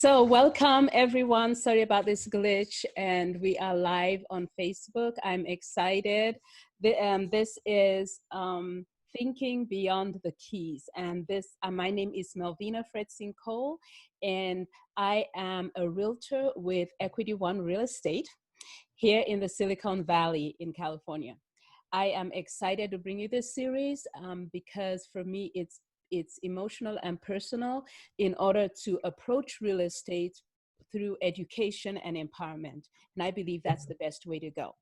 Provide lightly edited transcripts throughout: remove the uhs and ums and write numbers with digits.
So welcome everyone. Sorry about this glitch, and we are live on Facebook. I'm excited. This is Thinking Beyond the Keys, and my name is Melvina Fredson-Cole, and I am a realtor with Equity One Real Estate here in the Silicon Valley in California. I am excited to bring you this series because for me it's emotional and personal in order to approach real estate through education and empowerment. And I believe that's the best way to go.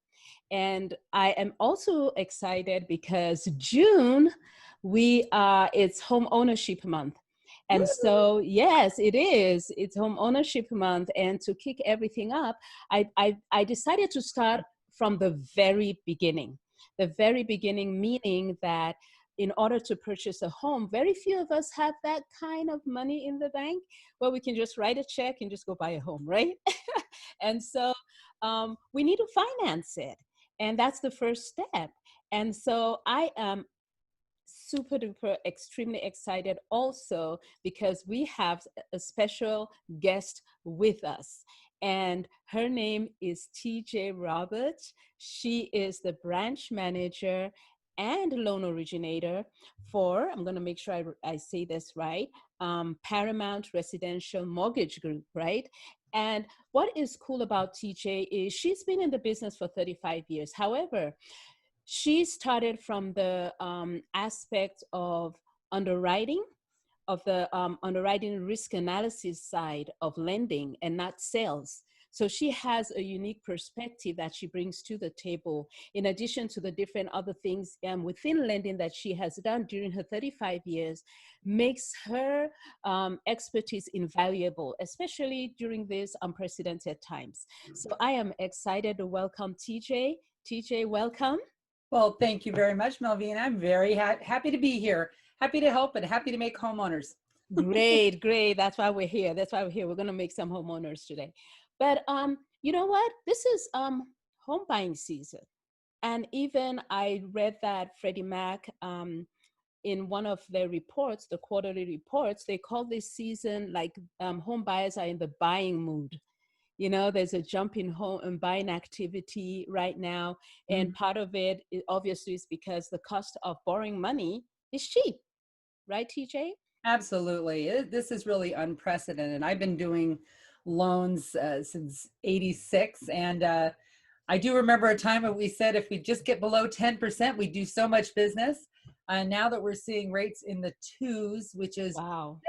And I am also excited because June, it's home ownership month. And so, yes, it is. It's home ownership month. And to kick everything up, I decided to start from the very beginning. The very beginning, meaning that in order to purchase a home, very few of us have that kind of money in the bank where we can just write a check and just go buy a home, right? And so we need to finance it. And that's the first step. And so I am super duper extremely excited also because we have a special guest with us, and her name is TJ Roberts. She is the branch manager and loan originator for, I'm going to make sure I say this right, Paramount Residential Mortgage Group, right? And what is cool about TJ is she's been in the business for 35 years. However, she started from the aspect of underwriting, of the underwriting risk analysis side of lending and not sales. So she has a unique perspective that she brings to the table, in addition to the different other things within lending that she has done during her 35 years, makes her expertise invaluable, especially during these unprecedented times. So I am excited to welcome TJ. TJ, welcome. Well, thank you very much, Melvina. I'm very happy to be here. Happy to help and happy to make homeowners. Great, great. That's why we're here. That's why we're here. We're going to make some homeowners today. But you know what? This is home buying season. And even I read that Freddie Mac in one of their reports, the quarterly reports, they call this season like home buyers are in the buying mood. You know, there's a jump in home and buying activity right now. And part of it obviously is because the cost of borrowing money is cheap. Right, TJ? Absolutely. This is really unprecedented. I've been doing loans since '86. And I do remember a time when we said if we just get below 10%, we do so much business. And now that we're seeing rates in the twos, which is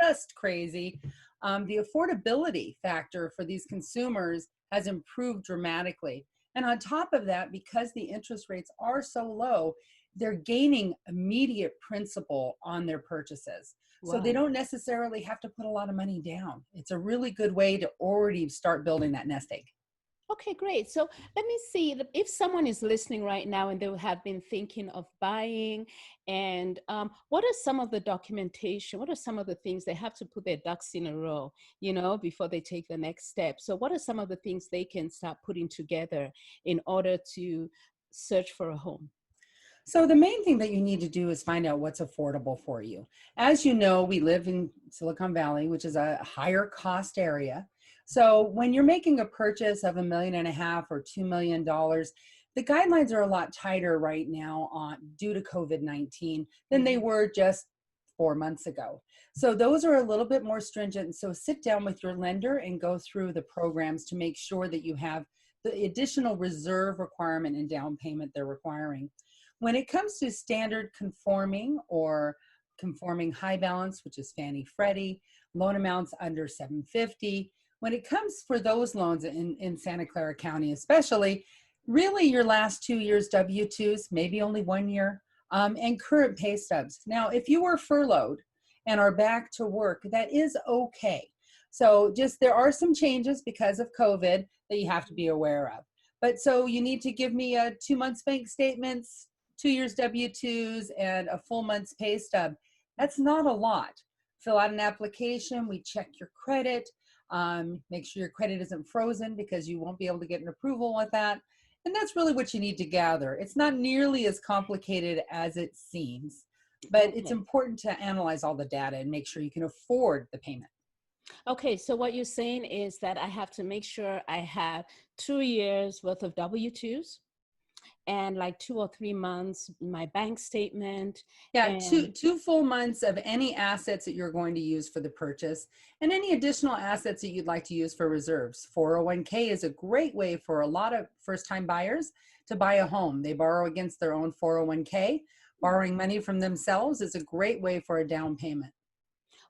just crazy, the affordability factor for these consumers has improved dramatically. And on top of that, because the interest rates are so low, they're gaining immediate principal on their purchases. So they don't necessarily have to put a lot of money down. It's a really good way to already start building that nest egg. Okay, great. So let me see if someone is listening right now and they have been thinking of buying, and what are some of the documentation? What are some of the things they have to put their ducks in a row, you know, before they take the next step? So what are some of the things they can start putting together in order to search for a home? So the main thing that you need to do is find out what's affordable for you. As you know, we live in Silicon Valley, which is a higher cost area. So when you're making a purchase of $1.5 million or $2 million, the guidelines are a lot tighter right now due to COVID-19 than they were just 4 months ago. So those are a little bit more stringent. So sit down with your lender and go through the programs to make sure that you have the additional reserve requirement and down payment they're requiring. When it comes to standard conforming or conforming high balance, which is Fannie Freddie, loan amounts under $750, when it comes for those loans in Santa Clara County especially, really your last 2 years W-2s, maybe only 1 year, and current pay stubs. Now, if you were furloughed and are back to work, that is okay. So just there are some changes because of COVID that you have to be aware of. But so you need to give me 2 months bank statements, 2 years W-2s, and a full month's pay stub. That's not a lot. Fill out an application. We check your credit. Make sure your credit isn't frozen because you won't be able to get an approval with that. And that's really what you need to gather. It's not nearly as complicated as it seems, but it's important to analyze all the data and make sure you can afford the payment. Okay, so what you're saying is that I have to make sure I have 2 years worth of W-2s and like 2 or 3 months my bank statement Yeah, and two full months of any assets that you're going to use for the purchase and any additional assets that you'd like to use for reserves. 401k is a great way for a lot of first-time buyers to buy a home. They borrow against their own 401k. Borrowing money from themselves is a great way for a down payment.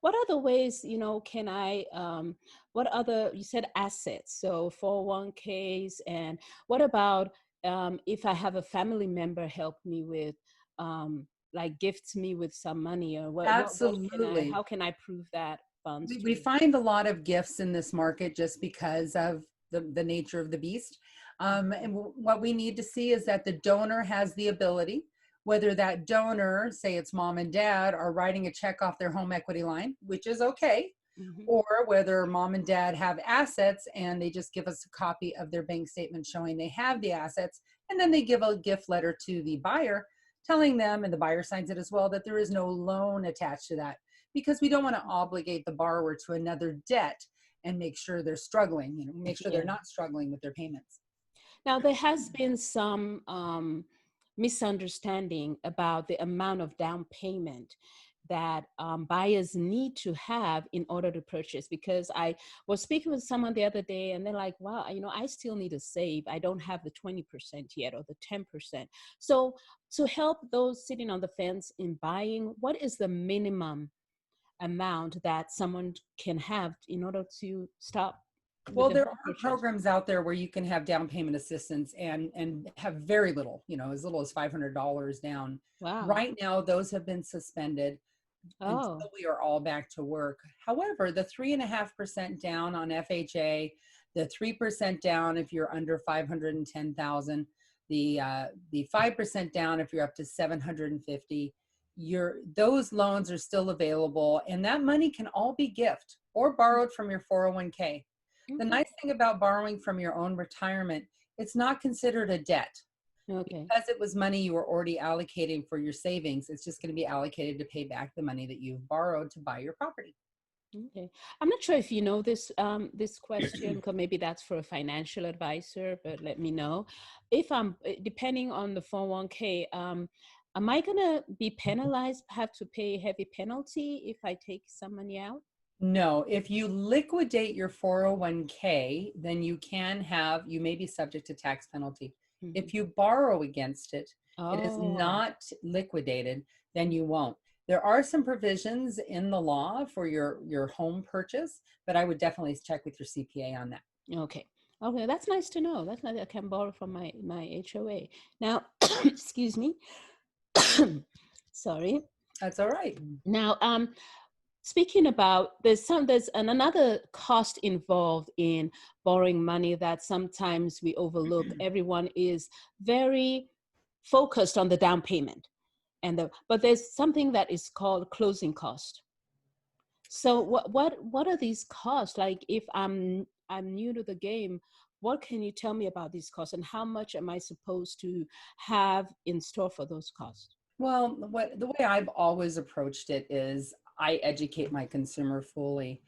what other ways, can I, what other, you said assets, so 401ks, and what about if I have a family member help me with, like gifts me with some money, or what can I, Absolutely. how can I prove that funds to We be? find a lot of gifts in this market just because of the nature of the beast. What we need to see is that the donor has the ability, whether that donor, say it's mom and dad, are writing a check off their home equity line, which is okay, Hmm. or whether mom and dad have assets and they just give us a copy of their bank statement showing they have the assets. And then they give a gift letter to the buyer telling them, and the buyer signs it as well, that there is no loan attached to that, because we don't want to obligate the borrower to another debt and make sure they're struggling, make sure they're Yeah. not struggling with their payments. Now, there has been some misunderstanding about the amount of down payment that buyers need to have in order to purchase. Because I was speaking with someone the other day, and they're like, wow, I still need to save. I don't have the 20% yet or the 10%. So, to help those sitting on the fence in buying, what is the minimum amount that someone can have in order to stop with Well, the there home are purchase? programs out there where you can have down payment assistance and have very little, as little as $500 down. Wow. Right now, those have been suspended Oh. until we are all back to work. However, the 3.5% down on FHA, the 3% down if you're under 510,000, the 5% down if you're up to 750, those loans are still available, and that money can all be gift or borrowed from your 401k. The Okay. nice thing about borrowing from your own retirement, it's not considered a debt. Okay. Because it was money you were already allocating for your savings, it's just going to be allocated to pay back the money that you've borrowed to buy your property. Okay. I'm not sure if you know this question, because maybe that's for a financial advisor, but let me know. If I'm depending on the 401k, am I gonna be penalized, have to pay a heavy penalty if I take some money out? No, if you liquidate your 401k, then you may be subject to tax penalty. Hmm. If you borrow against it, it is Oh, not liquidated, then you won't. There are some provisions in the law for your home purchase, but I would definitely check with your CPA on that. okay. Okay, that's nice to know. That's nice. I can borrow from my HOA. Now, excuse me. Sorry. That's all right. Now, speaking about another cost involved in borrowing money that sometimes we overlook. Everyone is very focused on the down payment, but there's something that is called closing cost. So what are these costs? Like, if I'm new to the game, what can you tell me about these costs, and how much am I supposed to have in store for those costs? Well, the way I've always approached it is I educate my consumer fully.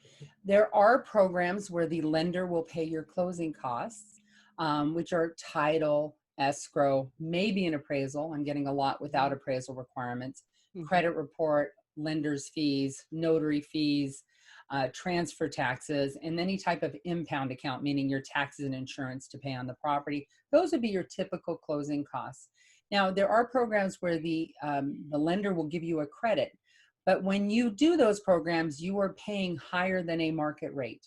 There are programs where the lender will pay your closing costs, which are title, escrow, maybe an appraisal. I'm getting a lot without appraisal requirements, Hmm. credit report, lender's fees, notary fees, transfer taxes, and any type of impound account, meaning your taxes and insurance to pay on the property. Those would be your typical closing costs. Now, there are programs where the lender will give you a credit, but when you do those programs, you are paying higher than a market rate.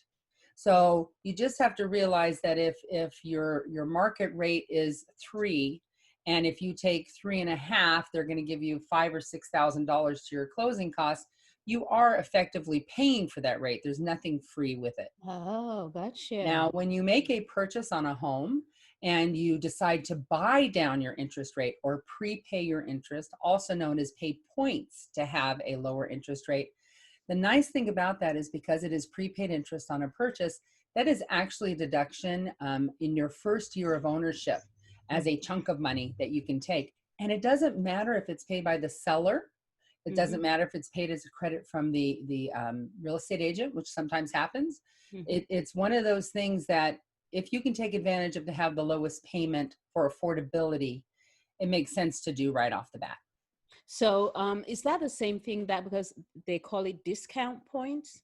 So you just have to realize that if your market rate is 3, and if you take 3.5, they're going to give you $5,000 or $6,000 to your closing costs. You are effectively paying for that rate. There's nothing free with it. Oh, gotcha. Now, when you make a purchase on a home and you decide to buy down your interest rate or prepay your interest, also known as pay points to have a lower interest rate, the nice thing about that is because it is prepaid interest on a purchase, that is actually a deduction in your first year of ownership as a chunk of money that you can take. And it doesn't matter if it's paid by the seller, It doesn't matter if it's paid as a credit from the real estate agent, which sometimes happens. It's one of those things that if you can take advantage of to have the lowest payment for affordability, it makes sense to do right off the bat. So is that the same thing that because they call it discount points?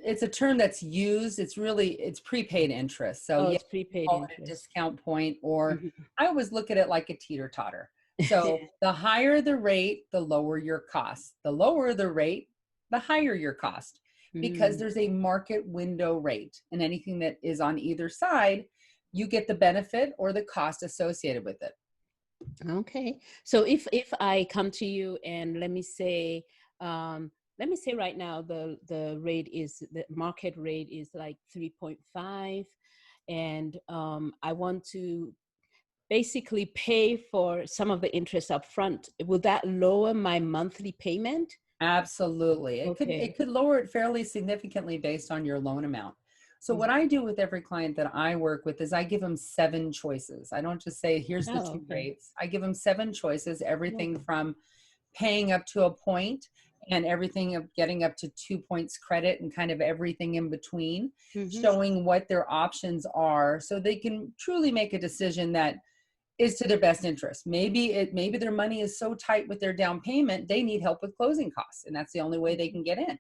It's a term that's used. It's prepaid interest. So Oh, yeah, it's prepaid call it a interest. discount point, or I always look at it like a teeter-totter. So the higher the rate, the lower your cost. The lower the rate, the higher your cost, because there's a market window rate, and anything that is on either side, you get the benefit or the cost associated with it. Okay. So if I come to you and let me say right now the rate is the market rate is like 3.5, and I want to basically pay for some of the interest up front. Will that lower my monthly payment? Absolutely. Okay. It could lower it fairly significantly based on your loan amount. So what I do with every client that I work with is I give them 7 choices. I don't just say, here's the 2 Okay. rates. I give them 7 choices, everything Yeah. from paying up to a point and everything of getting up to 2 points credit and kind of everything in between, showing what their options are so they can truly make a decision that is to their best interest. Maybe their money is so tight with their down payment, they need help with closing costs, and that's the only way they can get in.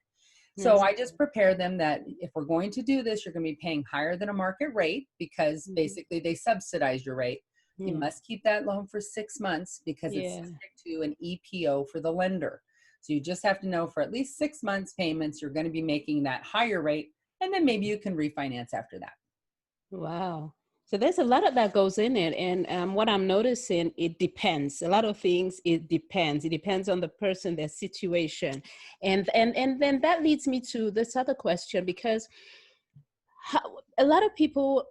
So I just prepare them that if we're going to do this, you're going to be paying higher than a market rate because basically they subsidize your rate. You must keep that loan for 6 months because it's subject to an EPO for the lender. So you just have to know for at least 6 months payments, you're going to be making that higher rate, and then maybe you can refinance after that. Wow. So there's a lot of that goes in it. And what I'm noticing, it depends. A lot of things, it depends. It depends on the person, their situation. And then that leads me to this other question, because a lot of people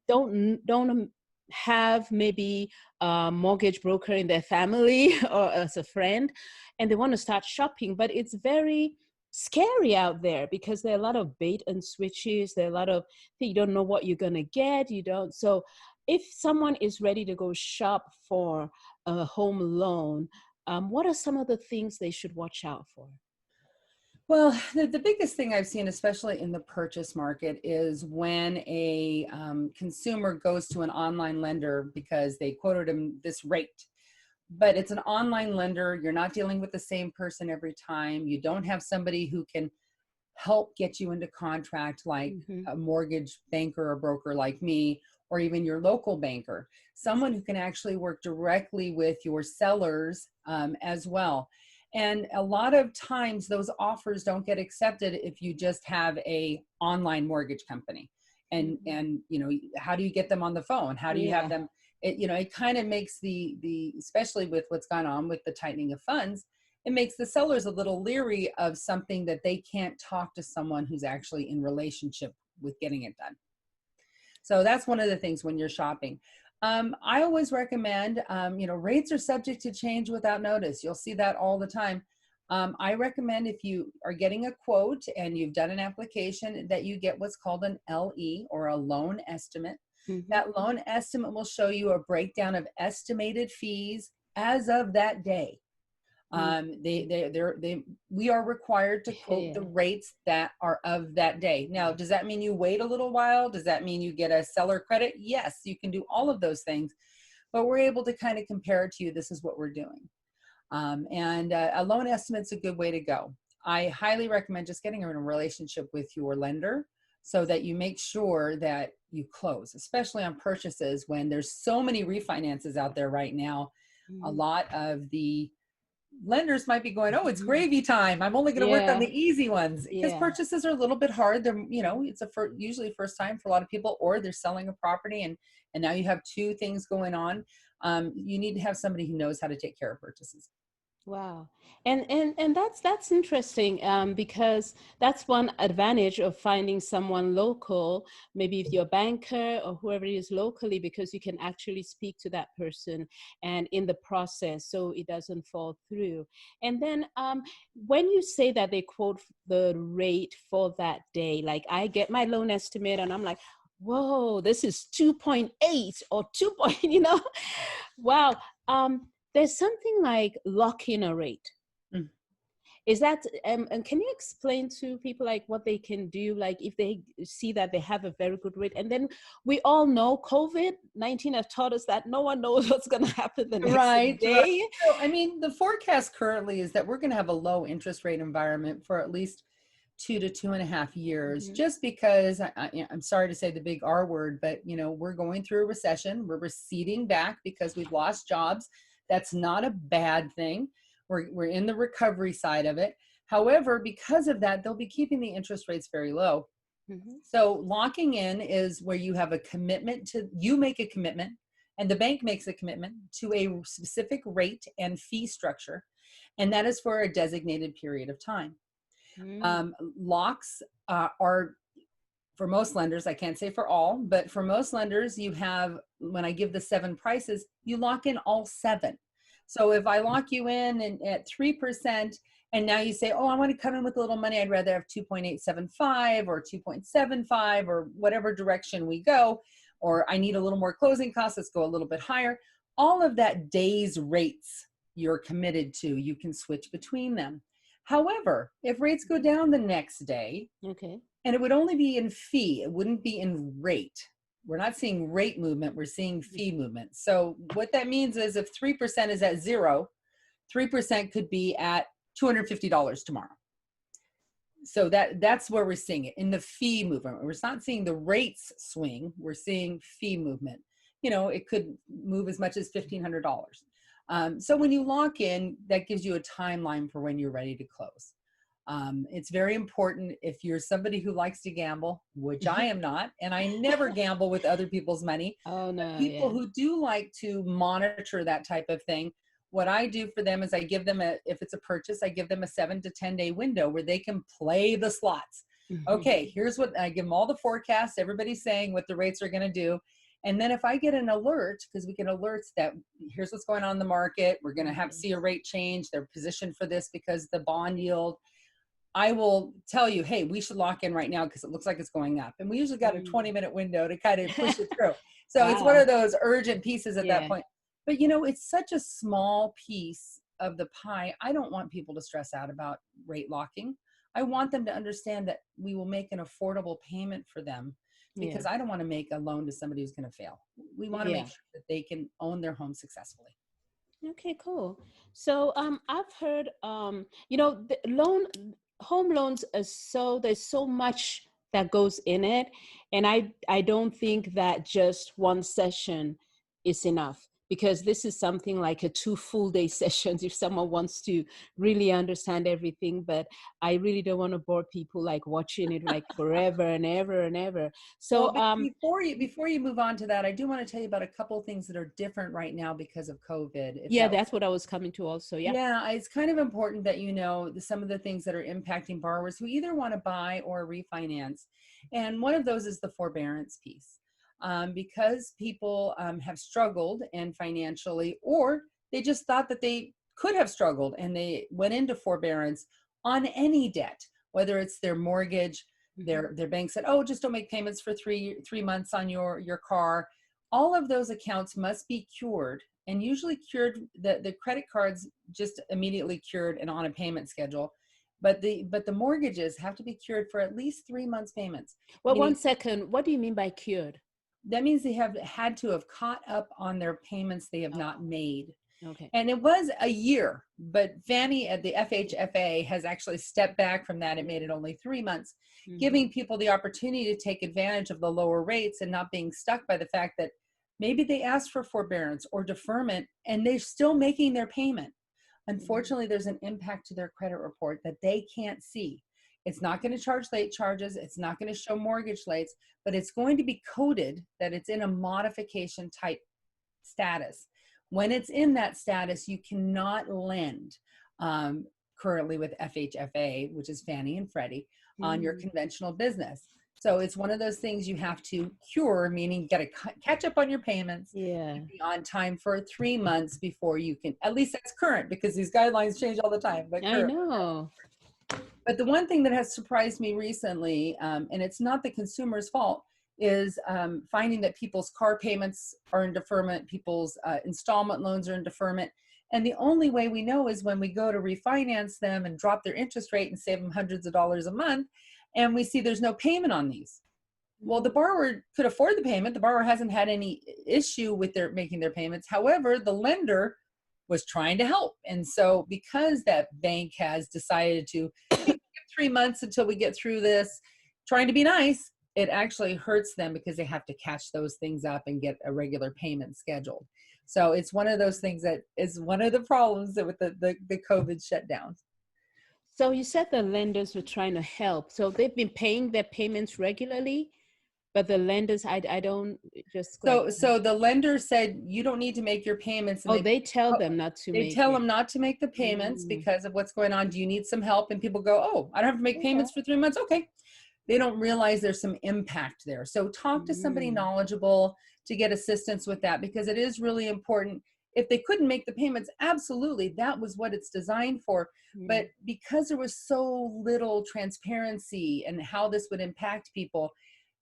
don't have maybe a mortgage broker in their family or as a friend, and they want to start shopping, but it's very scary out there because there are a lot of bait and switches. There are a lot of you don't know what you're going to get. You don't. So if someone is ready to go shop for a home loan, what are some of the things they should watch out for? Well, the biggest thing I've seen, especially in the purchase market, is when a consumer goes to an online lender because they quoted them this rate. But it's an online lender. You're not dealing with the same person every time. You don't have somebody who can help get you into contract like a mortgage banker or broker like me, or even your local banker. Someone who can actually work directly with your sellers as well. And a lot of times those offers don't get accepted if you just have a online mortgage company. And you know, how do you get them on the phone? How do you have them? It kind of makes the especially with what's gone on with the tightening of funds, it makes the sellers a little leery of something that they can't talk to someone who's actually in relationship with getting it done. So that's one of the things when you're shopping. I always recommend, rates are subject to change without notice. You'll see that all the time. I recommend if you are getting a quote and you've done an application that you get what's called an LE, or a loan estimate. That loan estimate will show you a breakdown of estimated fees as of that day. We are required to quote the rates that are of that day. Now, does that mean you wait a little while? Does that mean you get a seller credit? Yes, you can do all of those things, but we're able to kind of compare it to you. This is what we're doing. A loan estimate's a good way to go. I highly recommend just getting in a relationship with your lender so that you make sure that you close, especially on purchases when there's so many refinances out there right now. A lot of the lenders might be going, oh, it's gravy time. I'm only going to work on the easy ones, because purchases are a little bit hard. They're, it's usually first time for a lot of people, or they're selling a property and now you have 2 things going on. You need to have somebody who knows how to take care of purchases. Wow. And that's interesting, because that's one advantage of finding someone local, maybe if you're a banker or whoever it is locally, because you can actually speak to that person and in the process so it doesn't fall through. And then when you say that they quote the rate for that day, like I get my loan estimate and I'm like, whoa, this is 2.8 or 2 point, wow. There's something like lock in a rate. Is that, and can you explain to people like what they can do, like if they see that they have a very good rate? And then we all know COVID-19 have taught us that no one knows what's going to happen the next Right, right. day. So, I mean, the forecast currently is that we're going to have a low interest rate environment for at least 2 to 2.5 years, Mhm. just because I'm sorry to say the big R word, but we're going through a recession. We're receding back because we've lost jobs. That's not a bad thing. We're in the recovery side of it. However, because of that, they'll be keeping the interest rates very low. Mhm. So locking in is where you have a commitment you make a commitment and the bank makes a commitment to a specific rate and fee structure. And that is for a designated period of time. Mm. Locks are, for most lenders, I can't say for all, but for most lenders, you have, when I give the 7 prices, you lock in all 7. So if I lock you in at 3%, and now you say, oh, I want to come in with a little money, I'd rather have 2.875 or 2.75 or whatever direction we go, or I need a little more closing costs, let's go a little bit higher. All of that day's rates you're committed to, you can switch between them. However, if rates go down the next day, Okay. and it would only be in fee, it wouldn't be in rate. We're not seeing rate movement, we're seeing fee movement. So what that means is if 3% is at 0, 3% could be at $250 tomorrow. So that's where we're seeing it in the fee movement. We're not seeing the rates swing, we're seeing fee movement. It could move as much as $1,500. So when you lock in, that gives you a timeline for when you're ready to close. It's very important if you're somebody who likes to gamble, which I am not, and I never gamble with other people's money. Oh But no, people yeah. who do like to monitor that type of thing, what I do for them is I give them if it's a purchase, I give them a 7 to 10 day window where they can play the slots. Okay, here's what I give them, all the forecasts, everybody's saying what the rates are going to do. And then if I get an alert, because we get alerts that here's what's going on in the market, we're going to see a rate change, they're positioned for this because the bond yield, I will tell you, hey, we should lock in right now because it looks like it's going up. And we usually got a 20-minute window to kind of push it through. So it's one Wow. of those urgent pieces at that Yeah. point. But it's such a small piece of the pie. I don't want people to stress out about rate locking. I want them to understand that we will make an affordable payment for them, Yeah. because I don't want to make a loan to somebody who's going to fail. We want to make Yeah. sure that they can own their home successfully. Okay, cool. So I've heard the home loans are there's so much that goes in it, and I don't think that just one session is enough, because this is something like a 2 full day sessions if someone wants to really understand everything. But I really don't want to bore people like watching it like forever and ever and ever. Well, So before you move on to that, I do want to tell you about a couple of things that are different right now because of COVID. If yeah, that, that's what I was coming to also. Yeah. yeah, it's kind of important that some of the things that are impacting borrowers who either want to buy or refinance. And one of those is the forbearance piece. Because people have struggled and financially, or they just thought that they could have struggled and they went into forbearance on any debt, whether it's their mortgage, their bank said, oh, just don't make payments for three months on your car. All of those accounts must be cured, and usually cured. The credit cards just immediately cured and on a payment schedule, but the mortgages have to be cured for at least 3 months payments. Well, Meaning, 1 second. What do you mean by cured? that means they have had to have caught up on their payments they have not Oh, made. okay. And it was a year, but Fannie at the FHFA has actually stepped back from that. It made it only 3 months, giving people the opportunity to take advantage of the lower rates and not being stuck by the fact that maybe they asked for forbearance or deferment and they're still making their payment. Unfortunately, there's an impact to their credit report that they can't see. It's not going to charge late charges. It's not going to show mortgage rates, but it's going to be coded that it's in a modification type status. When it's in that status, you cannot lend currently with FHFA, which is Fannie and Freddie, on your conventional business. So it's one of those things you have to cure, meaning you got to catch up on your payments Yeah. and be on time for 3 months before you can, at least that's current, because these guidelines change all the time, but I current. know. But the one thing that has surprised me recently, and it's not the consumer's fault, is finding that people's car payments are in deferment, people's installment loans are in deferment. And the only way we know is when we go to refinance them and drop their interest rate and save them hundreds of dollars a month, and we see there's no payment on these. Well, the borrower could afford the payment. The borrower hasn't had any issue with their making their payments. However, the lender was trying to help. And so because that bank has decided to give 3 months until we get through this, trying to be nice, it actually hurts them because they have to catch those things up and get a regular payment scheduled. So it's one of those things that is one of the problems with the COVID shutdown. So you said the lenders were trying to help. So they've been paying their payments regularly, but the lenders, I don't just like. So the lender said, you don't need to make your payments. And They tell them not to they make tell it. them not to make the payments because of what's going on. Do you need some help? And people go, oh, I don't have to make payments for 3 months. Okay. They don't realize there's some impact there. So talk to somebody knowledgeable to get assistance with that, because it is really important. If they couldn't make the payments, absolutely, that was what it's designed for. But because there was so little transparency and how this would impact people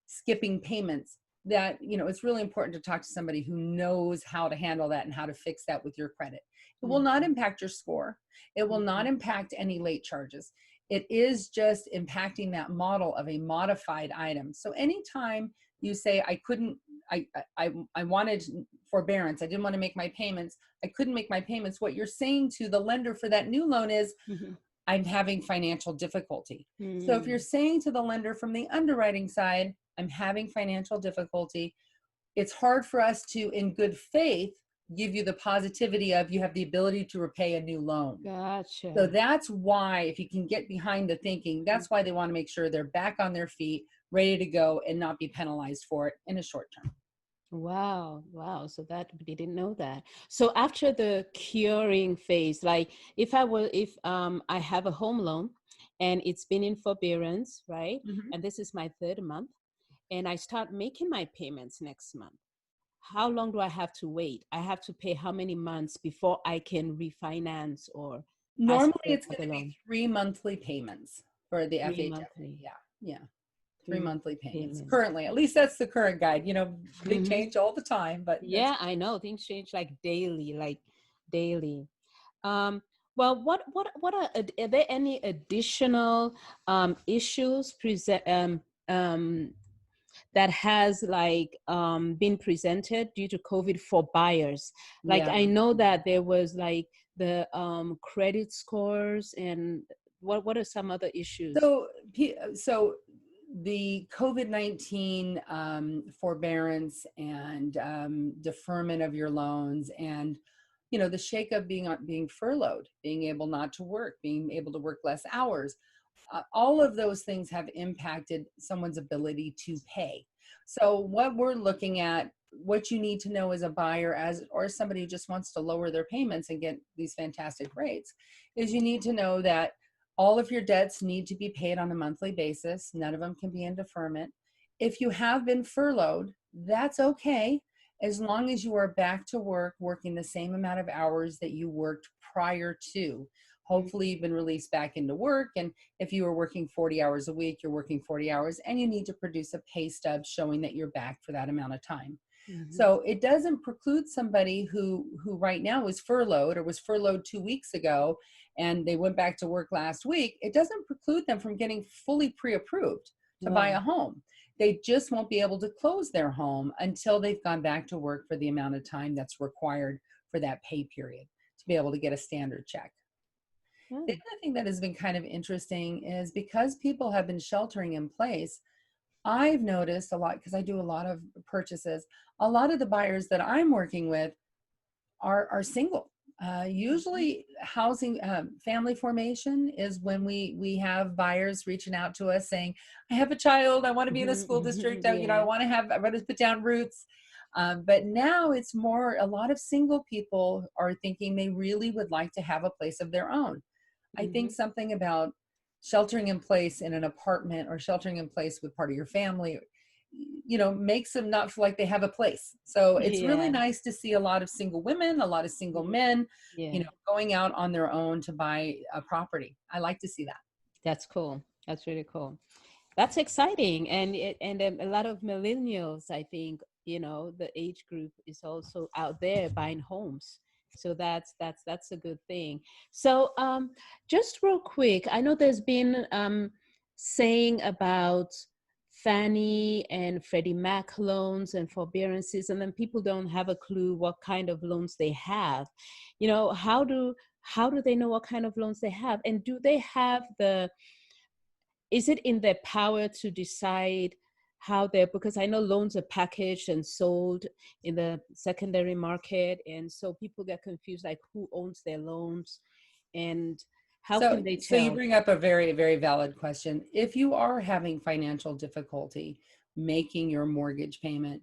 skipping payments, that, you know, it's really important to talk to somebody who knows how to handle that and how to fix that with your credit. It will not impact your score. It will not impact any late charges. It is just impacting that model of a modified item. So anytime you say, I wanted forbearance, I didn't want to make my payments, I couldn't make my payments, what you're saying to the lender for that new loan is, I'm having financial difficulty. So if you're saying to the lender from the underwriting side, I'm having financial difficulty, it's hard for us to, in good faith, give you the positivity of you have the ability to repay a new loan. Gotcha. So that's why, if you can get behind the thinking, that's why they want to make sure they're back on their feet, ready to go, and not be penalized for it in a short term. Wow. So that they didn't know that. So after the curing phase, like if I have a home loan and it's been in forbearance, right? And this is my third month, and I start making my payments next month, how long do I have to wait? I have to pay how many months before I can refinance or normally it's going to be 3 monthly payments for the FHA. Monthly. Yeah. 3 monthly payments currently. At least that's the current guide. You know, they change all the time, but yeah, I know things change like daily. Well, what are there any additional issues that has like been presented due to COVID for buyers? Like I know that there was like the credit scores, and what are some other issues? So the COVID-19 forbearance and deferment of your loans, and you know, the shake of being furloughed, being able not to work, being able to work less hours, all of those things have impacted someone's ability to pay. So what we're looking at, what you need to know as a buyer, or somebody who just wants to lower their payments and get these fantastic rates, is you need to know that all of your debts need to be paid on a monthly basis. None of them can be in deferment. If you have been furloughed, that's okay, as long as you are back to work, working the same amount of hours that you worked prior to. Hopefully you've been released back into work, and if you were working 40 hours a week, you're working 40 hours, and you need to produce a pay stub showing that you're back for that amount of time. So it doesn't preclude somebody who right now is furloughed or was furloughed 2 weeks ago and they went back to work last week. It doesn't preclude them from getting fully pre-approved to buy a home. They just won't be able to close their home until they've gone back to work for the amount of time that's required for that pay period to be able to get a standard check. The other thing that has been kind of interesting is, because people have been sheltering in place, I've noticed a lot, because I do a lot of purchases, a lot of the buyers that I'm working with are single. Usually housing, family formation is when we have buyers reaching out to us saying, I have a child, I want to be in a school district, you know, I want to put down roots. But now it's more, a lot of single people are thinking they really would like to have a place of their own. I think something about sheltering in place in an apartment or sheltering in place with part of your family, you know, makes them not feel like they have a place. So it's really nice to see a lot of single women, a lot of single men, you know, going out on their own to buy a property. I like to see that. That's cool. That's really cool. That's exciting. And a lot of millennials, I think, you know, the age group is also out there buying homes. So that's a good thing. So just real quick, I know there's been saying about Fannie and Freddie Mac loans and forbearances, and then people don't have a clue what kind of loans they have. You know, how do they know what kind of loans they have, and do they have the, is it in their power to decide how they're, because I know loans are packaged and sold in the secondary market, and so people get confused, like who owns their loans and how can they So you tell? bring up a very, very valid question. If you are having financial difficulty making your mortgage payment,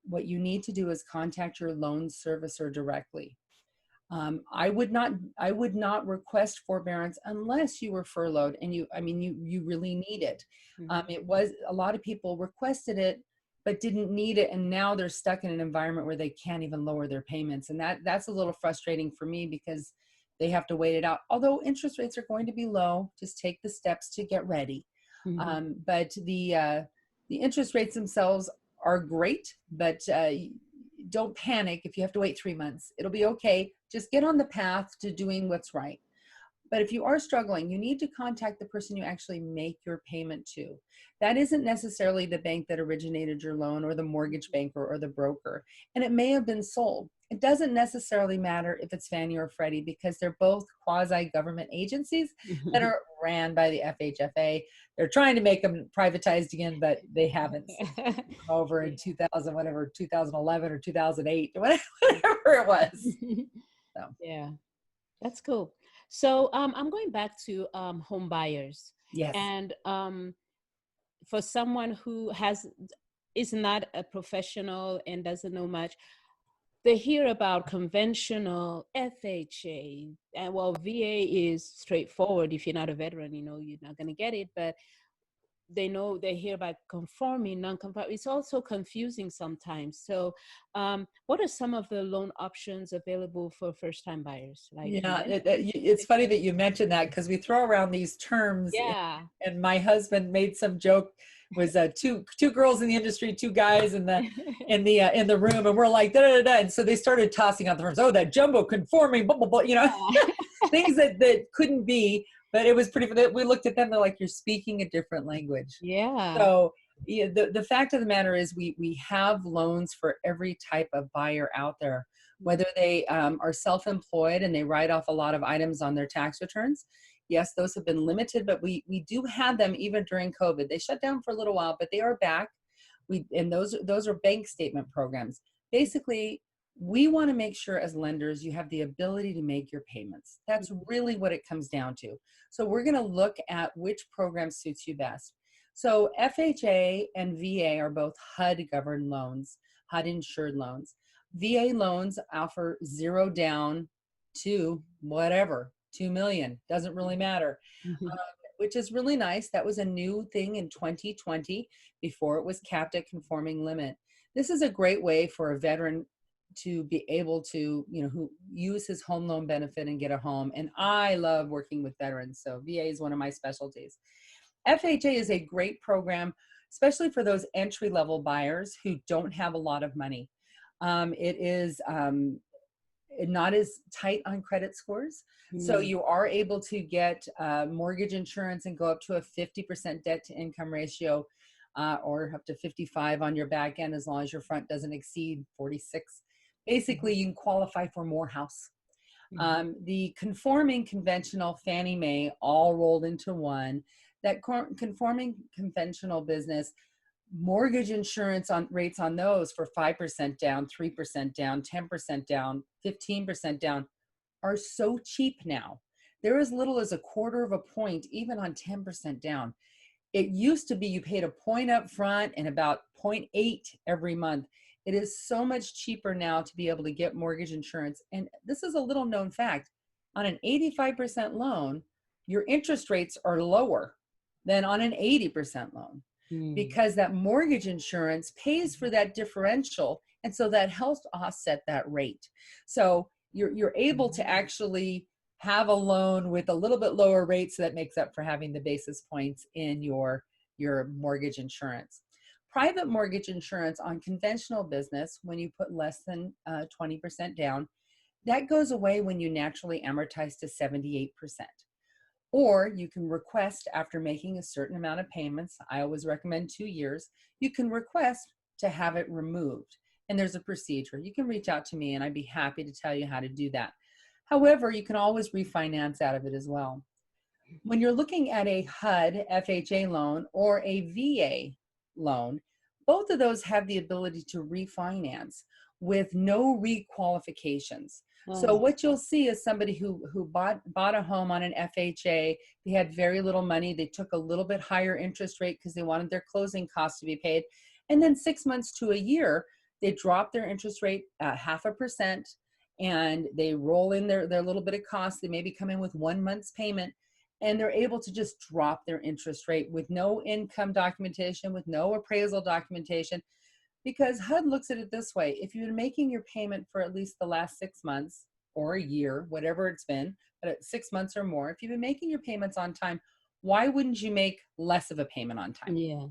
what you need to do is contact your loan servicer directly. I would not request forbearance unless you were furloughed and you really need it. Mhm. It was a lot of people requested it but didn't need it, and now they're stuck in an environment where they can't even lower their payments, and that's a little frustrating for me because they have to wait it out. Although interest rates are going to be low, just take the steps to get ready. Mhm. But the interest rates themselves are great, but don't panic if you have to wait 3 months. It'll be okay. Just get on the path to doing what's right. But if you are struggling, you need to contact the person you actually make your payment to. That isn't necessarily the bank that originated your loan or the mortgage banker or the broker. And it may have been sold. It doesn't necessarily matter if it's Fannie or Freddie because they're both quasi-government agencies that are ran by the FHFA. They're trying to make them privatized again, but they haven't since over in 2000, whatever, 2011 or 2008, whatever it was. So, Yeah, that's cool. So I'm going back to home buyers, yes. and for someone who is not a professional and doesn't know much, they hear about conventional FHA, and well, VA is straightforward. If you're not a veteran, you know you're not going to get it, but they hear about conforming, non-conforming. It's also confusing sometimes. So what are some of the loan options available for first-time buyers, like Yeah, conventional? it's funny that you mentioned that because we throw around these terms, Yeah. and my husband made some joke. Was two girls in the industry, two guys in the room, and we're like da da da. And so they started tossing out the terms. Oh, that jumbo conforming, blah blah blah. You know, Yeah. things that couldn't be. But it was pretty. We looked at them. They're like, you're speaking a different language. Yeah. So yeah, the fact of the matter is we have loans for every type of buyer out there, whether they are self-employed and they write off a lot of items on their tax returns. Yes, those have been limited, but we do have them even during COVID. They shut down for a little while, but they are back. And those are bank statement programs. Basically, we want to make sure as lenders you have the ability to make your payments. That's really what it comes down to. So we're going to look at which program suits you best. So FHA and VA are both HUD governed loans, HUD insured loans. VA loans offer zero down to whatever, 2 million, doesn't really matter, Mhm. which is really nice. That was a new thing in 2020 before it was capped at conforming limit. This is a great way for a veteran to be able to, who use his home loan benefit and get a home. And I love working with veterans, so VA is one of my specialties. FHA is a great program, especially for those entry-level buyers who don't have a lot of money. It is not as tight on credit scores. So Mm. you are able to get mortgage insurance and go up to a 50% debt to income ratio, or up to 55 on your back end, as long as your front doesn't exceed 46. Basically, you can qualify for more house. Mhm. The conforming conventional Fannie Mae all rolled into one. That conforming conventional business, mortgage insurance on rates on those for 5% down, 3% down, 10% down, 15% down are so cheap now. They're as little as a quarter of a point, even on 10% down. It used to be you paid a point up front and about 0.8 every month. It is so much cheaper now to be able to get mortgage insurance. And this is a little known fact. On an 85% loan, your interest rates are lower than on an 80% loan, Mm. because that mortgage insurance pays for that differential. And so that helps offset that rate. So you're able to actually have a loan with a little bit lower rate, so that makes up for having the basis points in your mortgage insurance. Private mortgage insurance on conventional business, when you put less than 20% down, That goes away when you naturally amortize to 78%. Or you can request after making a certain amount of payments. I always recommend 2 years. You can request to have it removed. And there's a procedure. You can reach out to me and I'd be happy to tell you how to do that. However, you can always refinance out of it as well. When you're looking at a HUD FHA loan or a VA loan, both of those have the ability to refinance with no requalifications. So Oh, what you'll see is somebody who bought a home on an FHA, they had very little money, they took a little bit higher interest rate because they wanted their closing costs to be paid. And then 6 months to a year, they drop their interest rate 0.5%, and they roll in their little bit of cost. They maybe come in with 1 month's payment, and they're able to just drop their interest rate with no income documentation, with no appraisal documentation. Because HUD looks at it this way: if you've been making your payment for at least the last 6 months or a year, whatever it's been, but at 6 months or more, if you've been making your payments on time, why wouldn't you make less of a payment on time? yeah.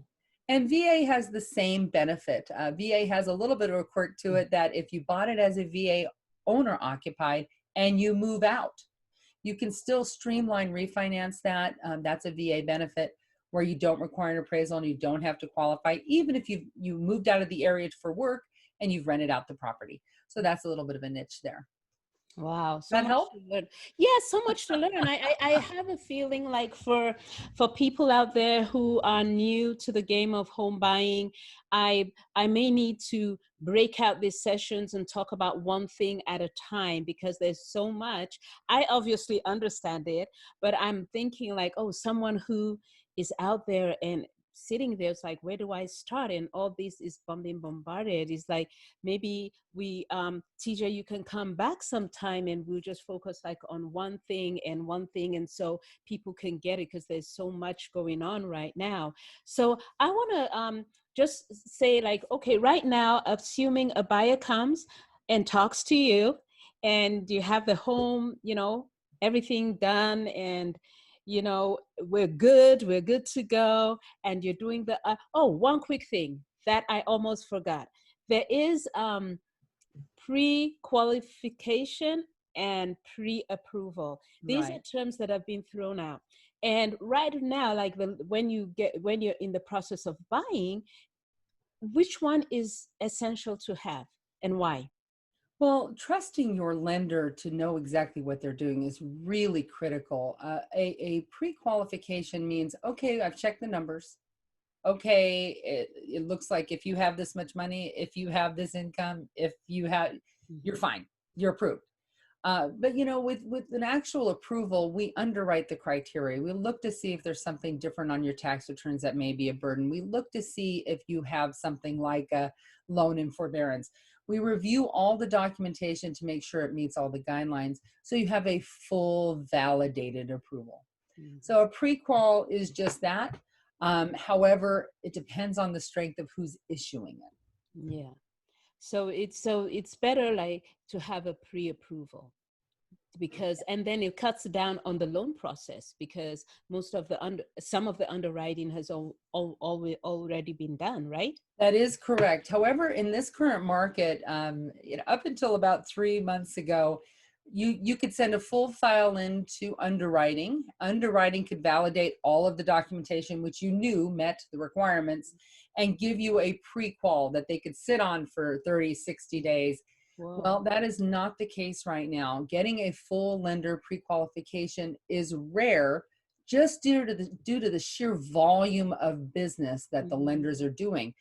And VA has the same benefit. VA has a little bit of a quirk to it that if you bought it as a VA owner occupied and you move out, you can still streamline refinance that. That's a VA benefit where you don't require an appraisal and you don't have to qualify, even if you moved out of the area for work and you've rented out the property. So that's a little bit of a niche there. Wow, so That much help? to learn. Yeah, so much to learn. I have a feeling like for people out there who are new to the game of home buying, I may need to break out these sessions and talk about one thing at a time because there's so much. I obviously understand it, but I'm thinking like, oh, someone who is out there and sitting there, it's like, where do I start? And all this is being bombarded. It's like, maybe we TJ, you can come back sometime and we'll just focus like on one thing, and so people can get it because there's so much going on right now. So I want to just say like, okay, right now, assuming a buyer comes and talks to you and you have the home, everything done, and we're good to go, and you're doing the oh, one quick thing that I almost forgot. There is pre-qualification and pre-approval. These are Right. terms that have been thrown out. And right now, like when you're in the process of buying, which one is essential to have and why? Well, trusting your lender to know exactly what they're doing is really critical. A pre-qualification means, okay, I've checked the numbers. Okay, it looks like if you have this much money, if you have this income, if you have, you're Mhm. fine, you're approved. But with an actual approval, we underwrite the criteria. We look to see if there's something different on your tax returns that may be a burden. We look to see if you have something like a loan in forbearance. We review all the documentation to make sure it meets all the guidelines, so you have a full validated approval. Mhm. So a pre-qual is just that. However, it depends on the strength of who's issuing it. Yeah. So it's better like to have a pre-approval, because and then it cuts down on the loan process because some of the underwriting has already been done, right? That is correct. However, in this current market, up until about 3 months ago, you could send a full file into underwriting. Underwriting could validate all of the documentation which you knew met the requirements and give you a pre-qual that they could sit on for 30, 60 days. Whoa. Well, that is not the case right now. Getting a full lender pre-qualification is rare just due to the sheer volume of business that the Mhm. lenders are doing.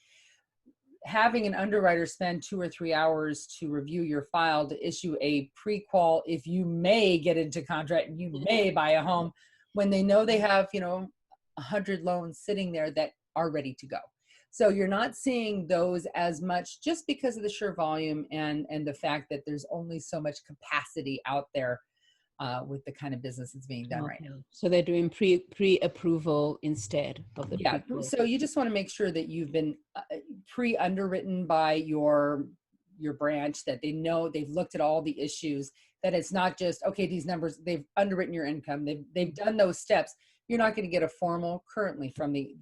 Having an underwriter spend 2 or 3 hours to review your file to issue a pre-qual, if you may get into contract and you may buy a home, when they know they have 100 loans sitting there that are ready to go. So you're not seeing those as much just because of the sheer volume and the fact that there's only so much capacity out there with the kind of business that's being done right now. Okay, so they're doing pre-approval instead of the Yeah, pre-qual. so you just want to make sure that you've been pre-underwritten by your branch, that they know they've looked at all the issues, that it's not just, okay, these numbers, they've underwritten your income, they've done those steps. You're not going to get a formal currently from the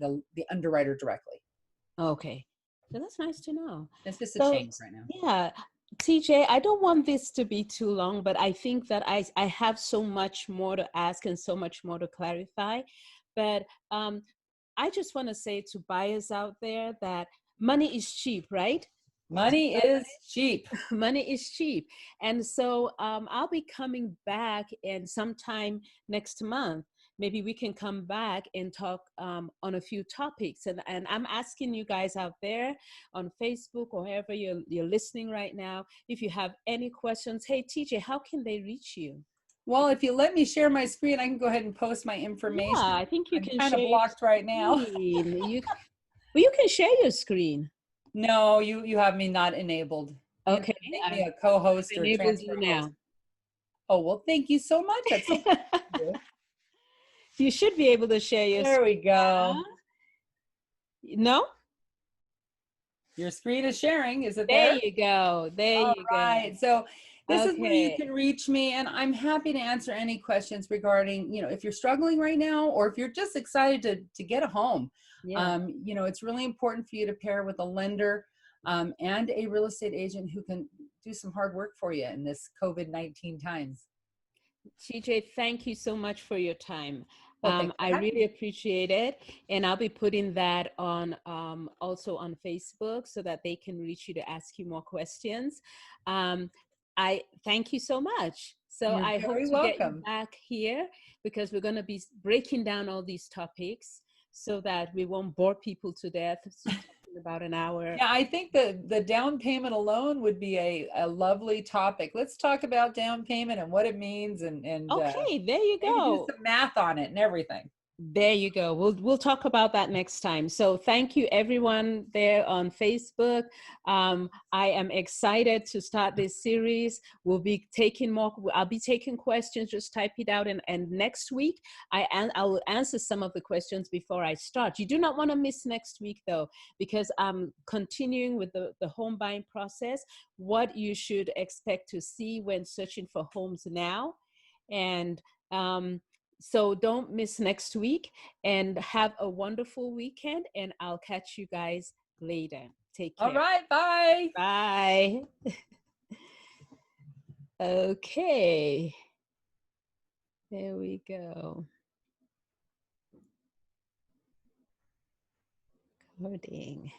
underwriter directly. Okay, so that's nice to know. It's just a So change right now. yeah, TJ, I don't want this to be too long, but I think that I have so much more to ask and so much more to clarify. But I just want to say to buyers out there that money is cheap, right? Money is cheap. Money is cheap. And so I'll be coming back and sometime next month. Maybe we can come back and talk on a few topics. And I'm asking you guys out there on Facebook or wherever you're listening right now, if you have any questions, hey, TJ, how can they reach you? Well, if you let me share my screen, I can go ahead and post my Yeah, information. I think you I'm can kind of share your blocked right now. screen. Well, you can share your screen. No, you have me not enabled. You have Okay, to make me I've a co-host or enabled transfer you host. now. Oh, well, thank you so much. That's so kind of you. You should be able to share your There we screen go. now. No? Your screen is sharing. Is it There there? you go. There All you right. go. So this is where you Okay. can reach me, and I'm happy to answer any questions regarding, if you're struggling right now, or if you're just excited to get a home. Yeah. It's really important for you to pair with a lender and a real estate agent who can do some hard work for you in this COVID-19 times. TJ, thank you so much for your time. Well, thanks for I having really me. appreciate it. And I'll be putting that on also on Facebook so that they can reach you to ask you more questions. Um, I thank you so much. So You're I hope very to get you welcome. back here because we're going to be breaking down all these topics so that we won't bore people to death talking about an hour. Yeah, I think the down payment alone would be a lovely topic. Let's talk about down payment and what it means, and Okay, there you maybe do go. some math on it and everything. There you go. We'll talk about that next time. So thank you everyone there on Facebook. I am excited to start this series. We'll be taking more. I'll be taking questions. Just type it out, and next week I will answer some of the questions before I start. You do not want to miss next week though, because I'm continuing with the home buying process. What you should expect to see when searching for homes now, and so don't miss next week and have a wonderful weekend. And I'll catch you guys later. Take All care. right, bye. Bye. Okay. There we go. Coding.